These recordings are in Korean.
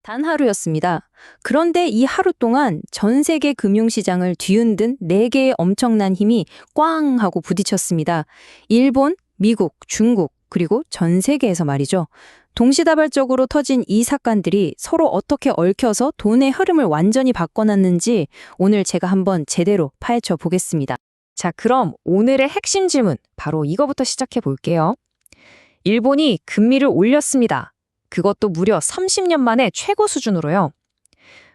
단 하루였습니다. 그런데 이 하루 동안 전 세계 금융시장을 뒤흔든 4개의 엄청난 힘이 꽝 하고 부딪혔습니다. 일본, 미국, 중국, 그리고 전 세계에서 말이죠. 동시다발적으로 터진 이 사건들이 서로 어떻게 얽혀서 돈의 흐름을 완전히 바꿔놨는지 오늘 제가 한번 제대로 파헤쳐 보겠습니다. 자, 그럼 오늘의 핵심 질문, 바로 이거부터 시작해 볼게요. 일본이 금리를 올렸습니다. 그것도 무려 30년 만에 최고 수준으로요.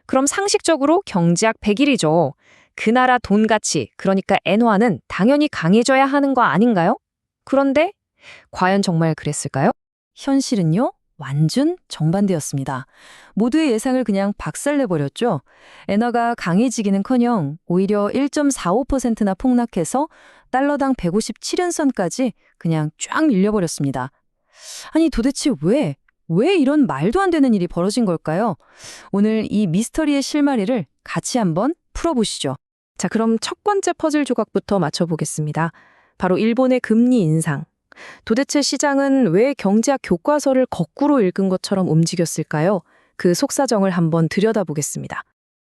그럼 상식적으로 경제학 100일이죠. 그 나라 돈 가치, 그러니까 엔화는 당연히 강해져야 하는 거 아닌가요? 그런데 과연 정말 그랬을까요? 현실은요? 완전 정반대였습니다. 모두의 예상을 그냥 박살내버렸죠. 엔화가 강해지기는커녕 오히려 1.45%나 폭락해서 달러당 157엔선까지 그냥 쫙 밀려버렸습니다. 아니 도대체 왜 이런 말도 안 되는 일이 벌어진 걸까요? 오늘 이 미스터리의 실마리를 같이 한번 풀어보시죠. 자, 그럼 첫 번째 퍼즐 조각부터 맞춰보겠습니다. 바로 일본의 금리 인상. 도대체 시장은 왜 경제학 교과서를 거꾸로 읽은 것처럼 움직였을까요? 그 속사정을 한번 들여다보겠습니다.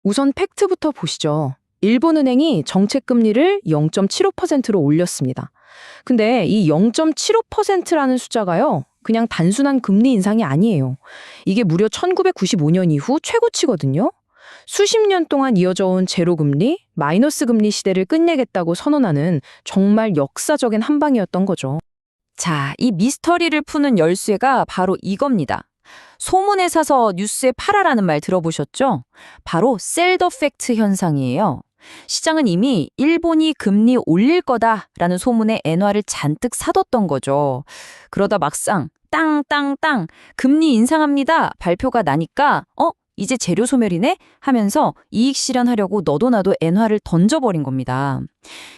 우선 팩트부터 보시죠. 일본은행이 정책금리를 0.75%로 올렸습니다. 근데 이 0.75%라는 숫자가요, 그냥 단순한 금리 인상이 아니에요. 이게 무려 1995년 이후 최고치거든요. 수십 년 동안 이어져 온 제로금리, 마이너스 금리 시대를 끝내겠다고 선언하는 정말 역사적인 한 방이었던 거죠. 자, 이 미스터리를 푸는 열쇠가 바로 이겁니다. 소문에 사서 뉴스에 팔아라는 말 들어보셨죠? 바로 셀 더 팩트 현상이에요. 시장은 이미 일본이 금리 올릴 거다라는 소문에 엔화를 잔뜩 사뒀던 거죠. 그러다 막상 땅땅땅 금리 인상합니다 발표가 나니까 이제 재료 소멸이네 하면서 이익 실현하려고 너도 나도 엔화를 던져버린 겁니다.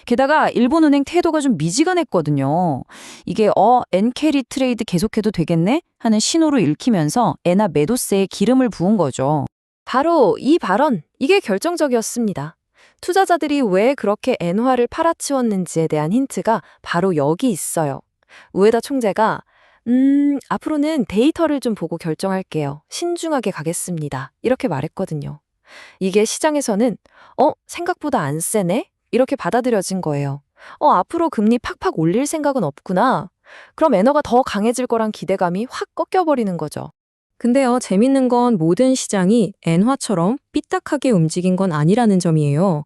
게다가 일본은행 태도가 좀 미지근했거든요. 이게 엔캐리 트레이드 계속해도 되겠네 하는 신호로 읽히면서 엔화 매도세에 기름을 부은 거죠. 바로 이 발언, 이게 결정적이었습니다. 투자자들이 왜 그렇게 엔화를 팔아치웠는지에 대한 힌트가 바로 여기 있어요. 우에다 총재가 앞으로는 데이터를 좀 보고 결정할게요. 신중하게 가겠습니다. 이렇게 말했거든요. 이게 시장에서는 생각보다 안 세네? 이렇게 받아들여진 거예요. 앞으로 금리 팍팍 올릴 생각은 없구나. 그럼 엔화가 더 강해질 거란 기대감이 확 꺾여버리는 거죠. 근데요, 재밌는 건 모든 시장이 엔화처럼 삐딱하게 움직인 건 아니라는 점이에요.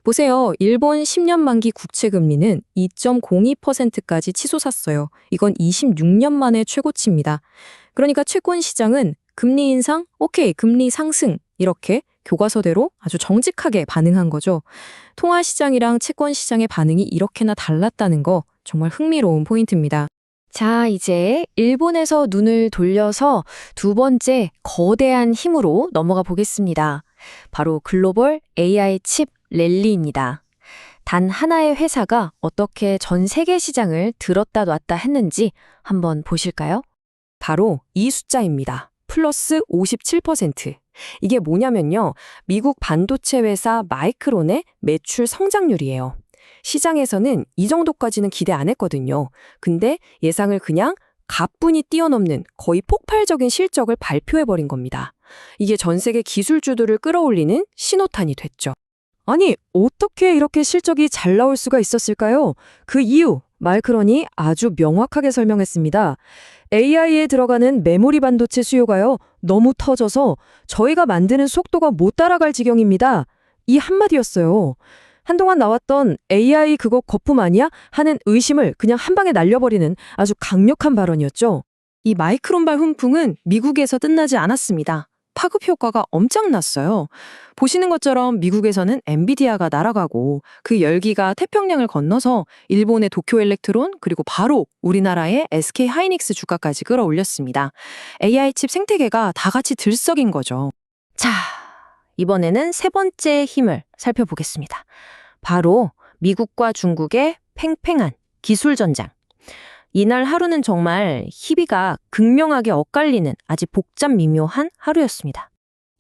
보세요. 일본 10년 만기 국채 금리는 2.02%까지 치솟았어요. 이건 26년 만에 최고치입니다. 그러니까 채권 시장은 금리 인상, 오케이, 금리 상승 이렇게 교과서대로 아주 정직하게 반응한 거죠. 통화 시장이랑 채권 시장의 반응이 이렇게나 달랐다는 거 정말 흥미로운 포인트입니다. 자, 이제 일본에서 눈을 돌려서 두 번째 거대한 힘으로 넘어가 보겠습니다. 바로 글로벌 AI 칩 랠리입니다. 단 하나의 회사가 어떻게 전 세계 시장을 들었다 놨다 했는지 한번 보실까요? 바로 이 숫자입니다. 플러스 57%. 이게 뭐냐면요. 미국 반도체 회사 마이크론의 매출 성장률이에요. 시장에서는 이 정도까지는 기대 안 했거든요. 근데 예상을 그냥 가뿐히 뛰어넘는 거의 폭발적인 실적을 발표해버린 겁니다. 이게 전 세계 기술주들을 끌어올리는 신호탄이 됐죠. 아니, 어떻게 이렇게 실적이 잘 나올 수가 있었을까요? 그 이유, 마이크론이 아주 명확하게 설명했습니다. AI에 들어가는 메모리 반도체 수요가요, 너무 터져서 저희가 만드는 속도가 못 따라갈 지경입니다. 이 한마디였어요. 한동안 나왔던 AI 그거 거품 아니야? 하는 의심을 그냥 한 방에 날려버리는 아주 강력한 발언이었죠. 이 마이크론발 훈풍은 미국에서 끝나지 않았습니다. 파급 효과가 엄청났어요. 보시는 것처럼 미국에서는 엔비디아가 날아가고 그 열기가 태평양을 건너서 일본의 도쿄 일렉트론 그리고 바로 우리나라의 SK 하이닉스 주가까지 끌어올렸습니다. AI 칩 생태계가 다 같이 들썩인 거죠. 자, 이번에는 세 번째 힘을 살펴보겠습니다. 바로 미국과 중국의 팽팽한 기술 전장. 이날 하루는 정말 희비가 극명하게 엇갈리는 아주 복잡 미묘한 하루였습니다.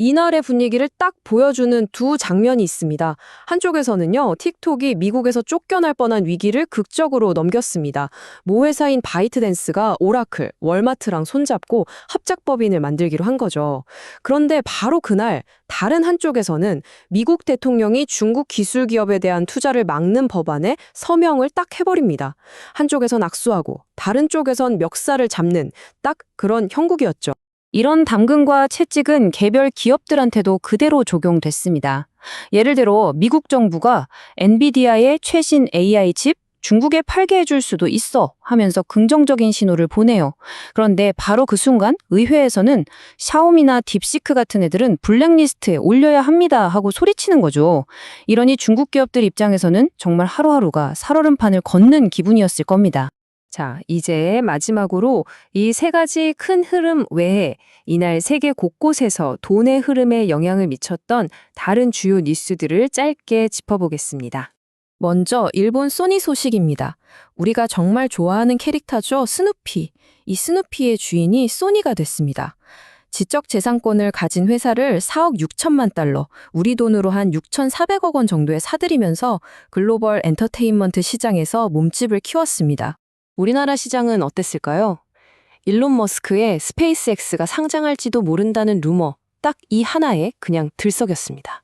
이날의 분위기를 딱 보여주는 두 장면이 있습니다. 한쪽에서는요, 틱톡이 미국에서 쫓겨날 뻔한 위기를 극적으로 넘겼습니다. 모 회사인 바이트댄스가 오라클, 월마트랑 손잡고 합작법인을 만들기로 한 거죠. 그런데 바로 그날 다른 한쪽에서는 미국 대통령이 중국 기술 기업에 대한 투자를 막는 법안에 서명을 딱 해버립니다. 한쪽에선 악수하고 다른 쪽에선 멱살을 잡는 딱 그런 형국이었죠. 이런 담금과 채찍은 개별 기업들한테도 그대로 적용됐습니다. 예를 들어 미국 정부가 엔비디아의 최신 AI 칩 중국에 팔게 해줄 수도 있어 하면서 긍정적인 신호를 보내요. 그런데 바로 그 순간 의회에서는 샤오미나 딥시크 같은 애들은 블랙리스트에 올려야 합니다 하고 소리치는 거죠. 이러니 중국 기업들 입장에서는 정말 하루하루가 살얼음판을 걷는 기분이었을 겁니다. 자, 이제 마지막으로 이 세 가지 큰 흐름 외에 이날 세계 곳곳에서 돈의 흐름에 영향을 미쳤던 다른 주요 뉴스들을 짧게 짚어보겠습니다. 먼저 일본 소니 소식입니다. 우리가 정말 좋아하는 캐릭터죠, 스누피. 이 스누피의 주인이 소니가 됐습니다. 지적재산권을 가진 회사를 4억 6천만 달러, 우리 돈으로 한 6,400억 원 정도에 사들이면서 글로벌 엔터테인먼트 시장에서 몸집을 키웠습니다. 우리나라 시장은 어땠을까요? 일론 머스크의 스페이스X가 상장할지도 모른다는 루머, 딱 이 하나에 그냥 들썩였습니다.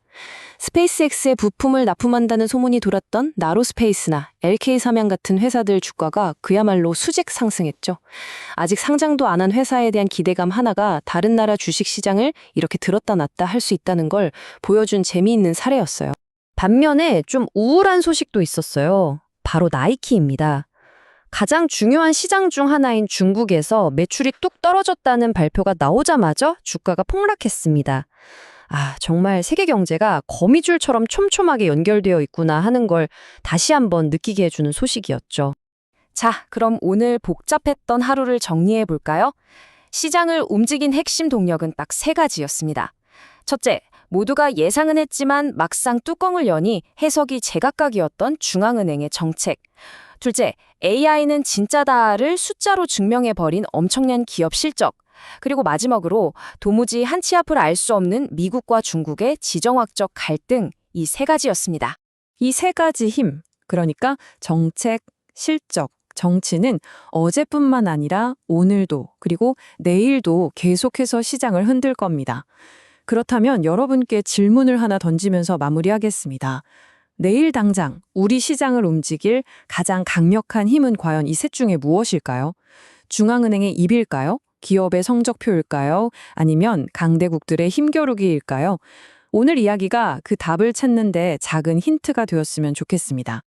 스페이스X의 부품을 납품한다는 소문이 돌았던 나로스페이스나 LK삼양 같은 회사들 주가가 그야말로 수직 상승했죠. 아직 상장도 안 한 회사에 대한 기대감 하나가 다른 나라 주식시장을 이렇게 들었다 놨다 할 수 있다는 걸 보여준 재미있는 사례였어요. 반면에 좀 우울한 소식도 있었어요. 바로 나이키입니다. 가장 중요한 시장 중 하나인 중국에서 매출이 뚝 떨어졌다는 발표가 나오자마자 주가가 폭락했습니다. 정말 세계 경제가 거미줄처럼 촘촘하게 연결되어 있구나 하는 걸 다시 한번 느끼게 해주는 소식이었죠. 자, 그럼 오늘 복잡했던 하루를 정리해 볼까요? 시장을 움직인 핵심 동력은 딱 세 가지였습니다. 첫째, 모두가 예상은 했지만 막상 뚜껑을 여니 해석이 제각각이었던 중앙은행의 정책. 둘째, AI는 진짜다를 숫자로 증명해버린 엄청난 기업 실적. 그리고 마지막으로 도무지 한치 앞을 알 수 없는 미국과 중국의 지정학적 갈등, 이 세 가지였습니다. 이 세 가지 힘, 그러니까 정책, 실적, 정치는 어제뿐만 아니라 오늘도 그리고 내일도 계속해서 시장을 흔들 겁니다. 그렇다면 여러분께 질문을 하나 던지면서 마무리하겠습니다. 내일 당장 우리 시장을 움직일 가장 강력한 힘은 과연 이 셋 중에 무엇일까요? 중앙은행의 입일까요? 기업의 성적표일까요? 아니면 강대국들의 힘겨루기일까요? 오늘 이야기가 그 답을 찾는 데 작은 힌트가 되었으면 좋겠습니다.